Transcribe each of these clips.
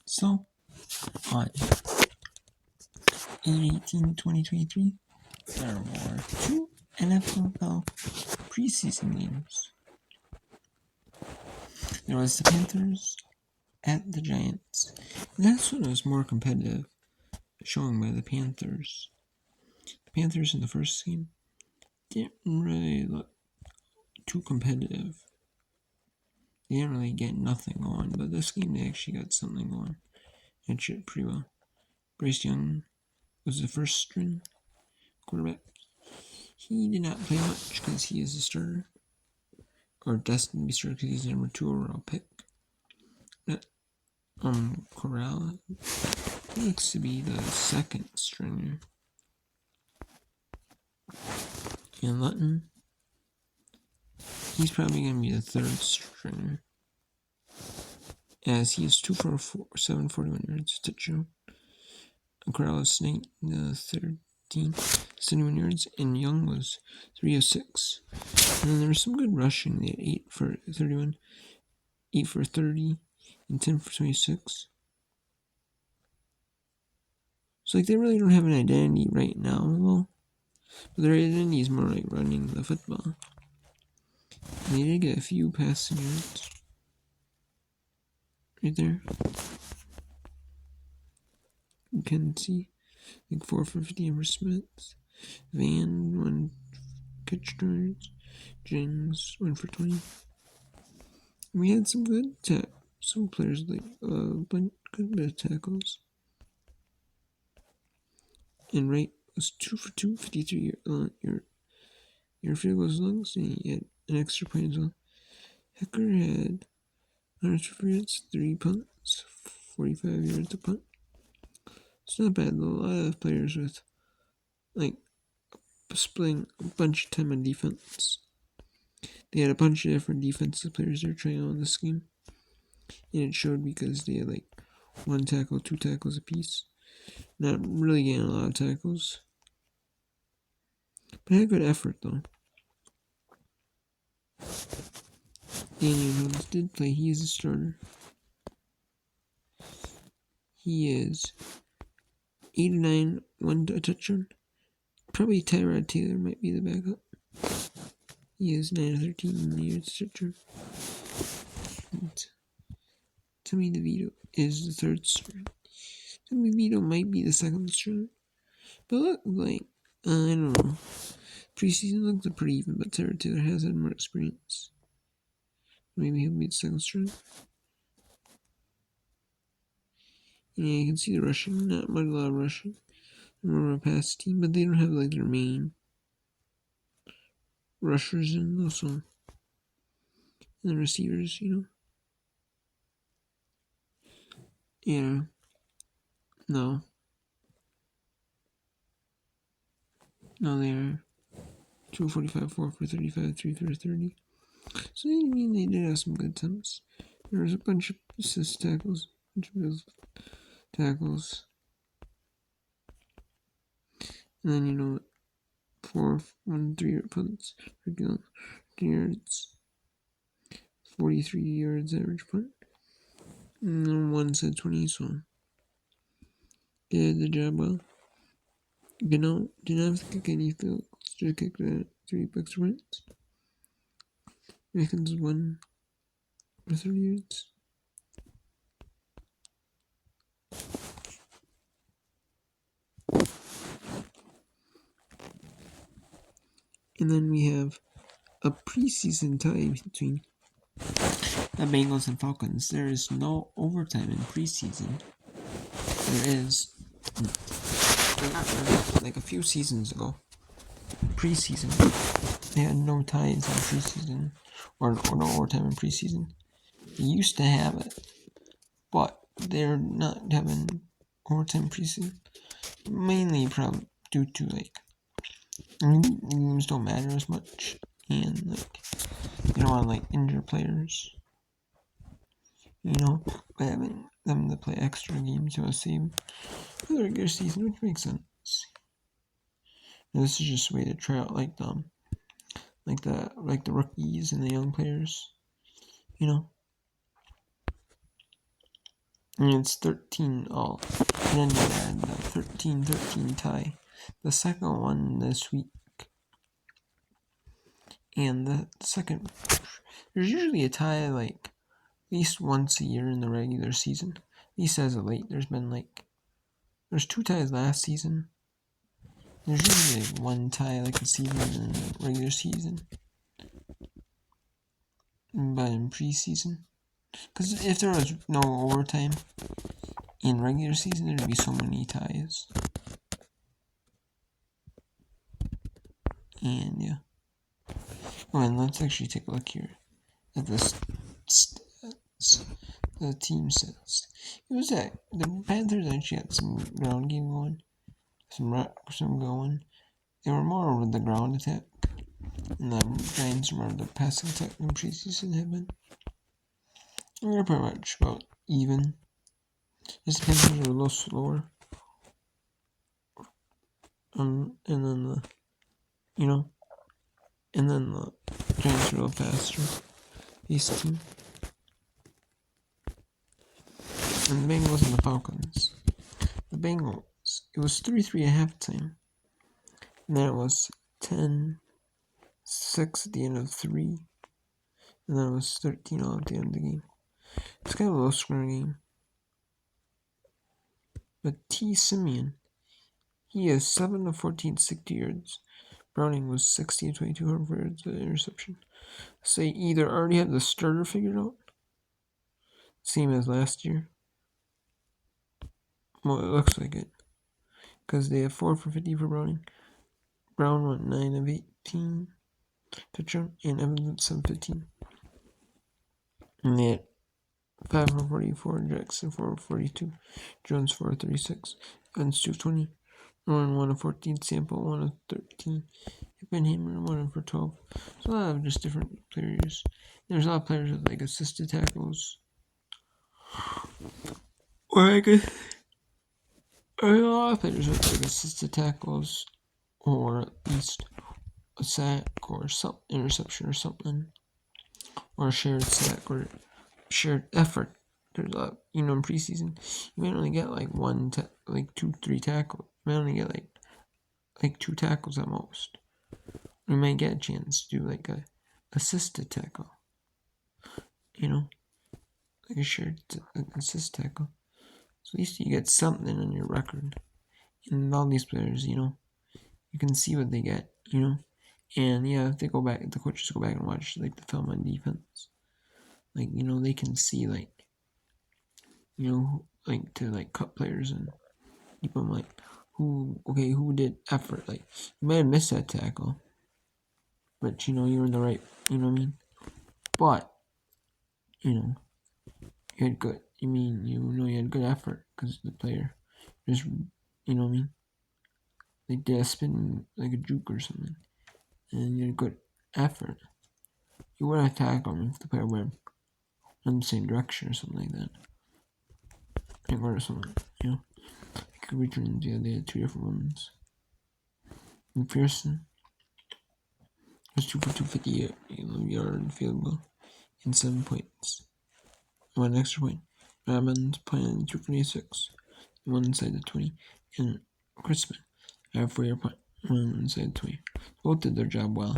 So, on 8/18/2023, there were 2 NFL preseason games. There was the Panthers at the Giants. And that's when it was more competitive, showing by the Panthers. The Panthers in the first game didn't really look too competitive. They didn't really get nothing on, but this game they actually got something on. And shit pretty well. Bryce Young was the first string quarterback. He did not play much because he is a starter. Or destined to be starter because he's the number 2 overall pick. Corral looks to be the second stringer. And Lutton, he's probably going to be the third stringer. As he is 2 for 741 yards, touchdown. Corral is 13, 71 yards, and Young was 306. And then there was some good rushing. They had 8 for 31, 8 for 30, and 10 for 26. So, they really don't have an identity right now, though. But their identity is more like running the football. And they did get a few passing yards. Right there. You can see, 4 for 50 for Smith. Van, 1 catch yards. James, 1 for 20. We had some good some players like good bit of tackles. And Wright was 2 for 2, 53 your field goals lungs, and he had an extra point as well. Hecker had 100 yards, 3 punts, 45 yards a punt. It's not bad though. A lot of players with splitting a bunch of time on defense. They had a bunch of different defensive players they were trying out in this game. And it showed because they had 1 tackle, 2 tackles apiece. Not really getting a lot of tackles. But had good effort though. Daniel Jones did play. He is a starter. He is 89, 1 touchdown. Probably Tyrod Taylor might be the backup. He is 9-13 yards touchdown. Tommy DeVito is the third string. Tommy DeVito might be the second string. But look, I don't know. Preseason looks pretty even, but Tyrod Taylor has had more experience. Maybe he'll be the second string. Yeah, you can see the rushing. Not much a lot of rushing. They're more of a pass team, but they don't have their main rushers in also. And the receivers, Yeah. No, they are 245, 4 for 35, 3 for 30. So, they did have some good attempts. There was a bunch of assist tackles, And then, 4, 1, 3 punts, 50 yards, 43 yards average punt. And 1 said 20, so they did the job well. Didn't have to kick any field goals, just kicked 3 extra points. Mickens 1 for 30 yards. And then we have a preseason tie between the Bengals and Falcons. There is no overtime in preseason. There is, a few seasons ago, preseason, they had no ties in preseason, or no overtime in preseason. They used to have it, but they're not having overtime preseason, mainly probably due to games don't matter as much, and they don't want to injure players, by having them to play extra games to save for the regular season, which makes sense. And this is just a way to try out the rookies and the young players, And it's 13 all. And then you add the 13-13 tie. The second one this week. And the second, there's usually a tie like at least once a year in the regular season. At least as of late, there's 2 ties last season. There's usually like 1 tie like a season in the regular season. But in preseason, because if there was no overtime in regular season, there'd be so many ties. And yeah. Oh, and let's actually take a look here at the stats. The team stats. It was that the Panthers actually had some ground game going, some going. They were more over the ground attack, and the Giants were the passing attack in preseason have been. They're pretty much about even. Just the Panthers are a little slower. And then the Giants are a little faster. These team. And the Bengals and the Falcons. The Bengals, it was 3-3 at halftime. And then it was 10-6 at the end of 3. And then it was 13-all at the end of the game. It's kind of a low scoring game. But T. Simeon, he has 7 of 14 60 yards. Browning was 60 of 22 yards of interception. So they either already have the starter figured out, same as last year. Well, it looks like it. Because they have 4 for 50 for Browning. Brown went 9 of 18 touchdown, and Evans went 7 of 15. And they had 5 for 44, Jackson 4 of 42, Jones 4 of 36, Evans 2 of 20, Rowan 1 of 14, Sample 1 of 13, Hippenhammer 1 of 12. So a lot of just different players. There's a lot of players with like assisted tackles. Or I guess a lot of players with like assisted tackles, or at least a sack or some interception or something, or a shared sack or shared effort. There's a lot, in preseason, you might only get like 2, 3 tackles. You might only get like 2 tackles at most. You might get a chance to do like a assisted tackle, like a shared assist tackle. So at least you get something on your record. And all these players, you can see what they get, And yeah, if they go back, the coaches go back and watch like the film on defense, like they can see like to like cut players and keep them like who did effort. Like you might have missed that tackle, but you were in the right, you know what I mean. But you had good. You had good effort because the player just what I mean. They did a spin like a juke or something, and you had good effort. You would have tackled him if the player went in the same direction or something like that. Or something, could return the other 2 different ones. McPherson was 2 for 250 yard field goal and 7 points. 1 extra point. Robbins playing 2 for 86, 1 inside the 20, and Crispin had a 4-yard punt, 1 inside the 20. Both did their job well.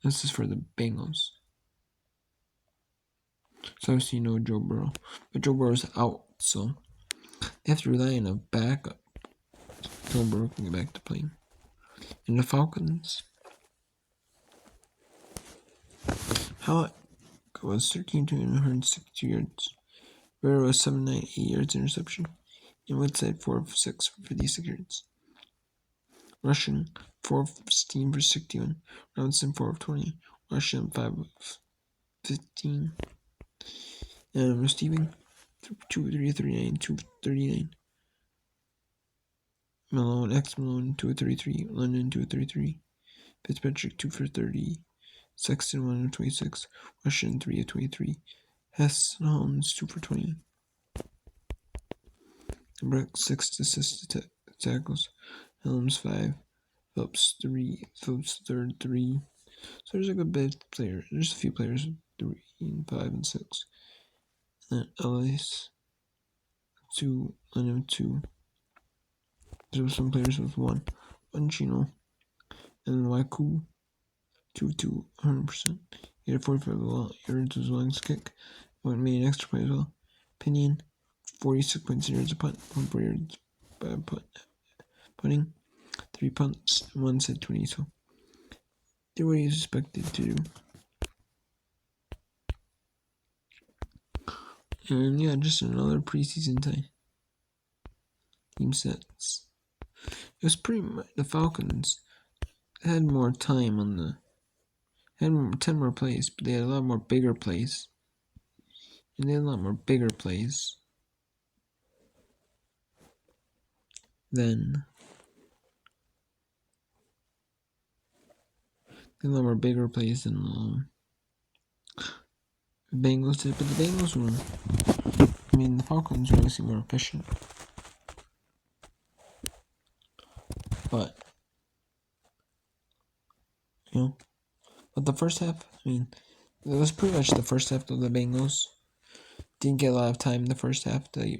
This is for the Bengals. So obviously Joe Burrow, but Joe Burrow's out, so they have to rely on a backup. Joe Burrow can get back to playing. And the Falcons, Halleck was 13 to 162 yards. Burrow was 798 yards interception. And Woodside 4 of 6 for 56 yards. Rushing 4 of 16 for 61. Robinson 4 of 20. Washington 5 of 15. Receiving 2 of 39, 2 of 39. Malone 2 of 33. London 2 of 33. Fitzpatrick 2 for 30. Sexton 1 of 26. Washington 3 of 23. Hess and Holmes 2 for 20. Breck 6 assisted tackles. Helms 5. Phillips 3. Phillips third 3. So there's like a bit of players. There's a few players with 3 and 5 and 6. And then Ellis 2, Leno 2. There were some players with 1. Chino. And Waku 2-2, 100%. He had 45 yards as well as kick. Went made an extra play as well. Pinion, 46.0 yards a punt, 1 yards by punting, 3 punts, 1 set 20. So did what he was expected to do. And yeah, just another preseason team sets. It was pretty much the Falcons had more time had 10 more plays, but they had a lot more bigger plays. And they had a lot more bigger plays than the Bengals did, but the Bengals were. The Falcons were obviously more efficient, but but the first half, it was pretty much the first half of the Bengals. Didn't get a lot of time in the first half to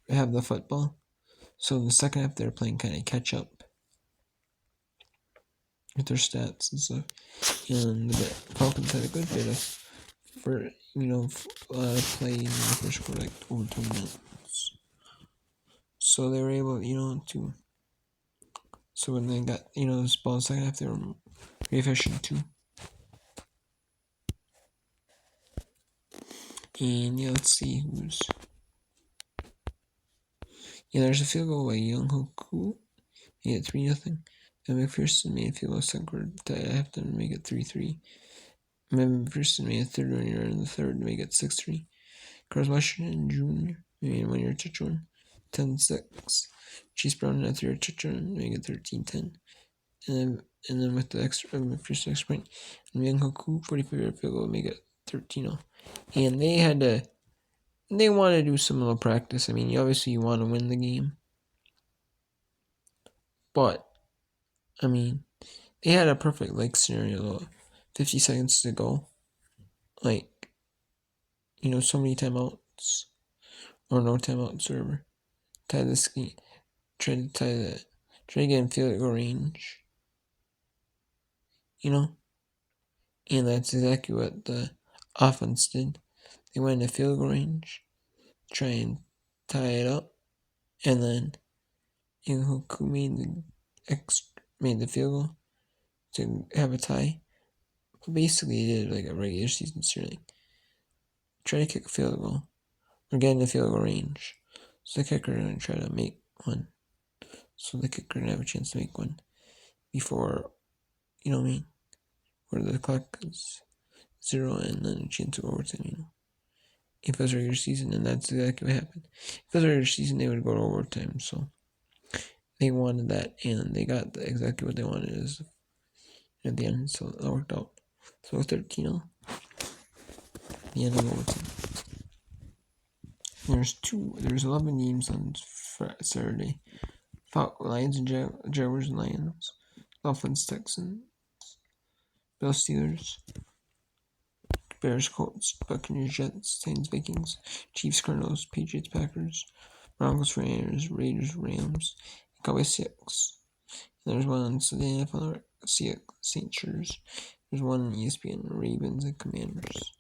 have the football, so in the second half they were playing kind of catch up with their stats and stuff. And the Falcons had a good bit of play in the first quarter, like over 20 minutes. So they were able, to. So when they got, this ball in the second half, they were very efficient too. And let's see who's. There's a field goal by Young Hoku. He had 3-0. And McPherson made a field goal second quarter to have to make it 3-3. And then McPherson made a third run in the third to make it 6-3. Carlos Washington Jr. made a 1-yard touchdown, 10-6. Chase Brown had a 3-yard touchdown, make it 13-10. And then with the McPherson extra point, and Young Hoku 45-yard field goal make it 13-0. And they want to do some little practice. Obviously you want to win the game. But, they had a perfect, scenario, 50 seconds to go. So many timeouts. Or no timeouts, whatever. Tie the ski. Try to get in field goal range. And that's exactly what the offense did. They went into field goal range, try and tie it up, and then Hoku made the field goal to have a tie. But basically, he did like a regular season series. Try to kick a field goal or get in the field goal range. So the kicker going to try to make one. So the kicker going to have a chance to make one before, where the clock is 0 and then a chance to go overtime, If it was regular season, and that's exactly what happened. If it was regular season, they would go to overtime, so they wanted that, and they got exactly what they wanted at the end, so that worked out. So 13-0 at the end of overtime. There's 11 games on Saturday. Lions and Jaguars and Lions. Dolphins, Texans. Bills, Steelers. Bears, Colts, Buccaneers, Jets, Titans, Vikings, Chiefs, Cardinals, Patriots, Packers, Broncos, Raiders, Rams, Cowboys, Seahawks. There's one on Sunday NFL, Seahawks, Saints, There's one on ESPN, Ravens, and Commanders.